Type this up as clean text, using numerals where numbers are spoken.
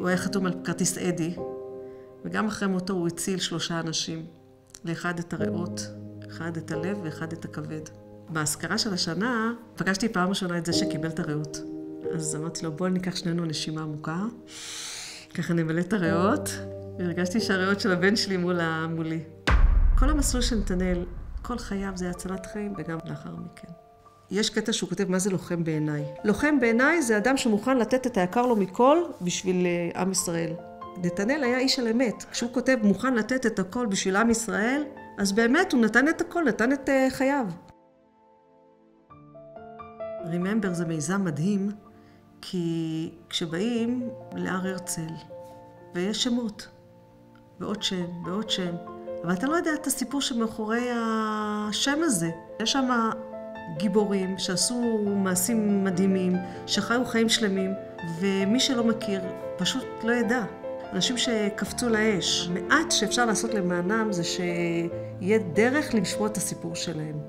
הוא היה חתום על כרטיס אדי, וגם אחרי מותו הוא הציל 3 אנשים. לאחד את הריאות, אחד את הלב ואחד את הכבד. בהזכרה של השנה, פגשתי פעם ראשונה את זה שקיבל את הריאות. אז אמרתי לו, בוא ניקח שנינו נשימה עמוקה. ככה נמלא את הריאות, והרגשתי שהריאות של הבן שלי מולי. כל המסלול של נתנאל, כל חייו זה הצלת חיים, וגם לאחר מכן. יש קטע שהוא כותב, מה זה לוחם בעיניי? לוחם בעיניי זה אדם שמוכן לתת את היקר לו מכל בשביל עם ישראל. נתנאל היה איש של אמת. כשהוא כותב, מוכן לתת את הכל בשביל עם ישראל, אז באמת הוא נתן את הכל, נתן את חייו. Remember זה מיזם מדהים, כי כשבאים להר הרצל, ויש שמות, ועוד שם, ועוד שם, אבל אתה לא יודע את הסיפור שמאחורי השם הזה. יש שם גיבורים שעשו מעשים מדהימים, שחיו חיים שלמים, ומי שלא מכיר פשוט לא ידע. אנשים שקפצו לאש. מעט שאפשר לעשות למענם זה שיהיה דרך לשמוע את הסיפור שלהם.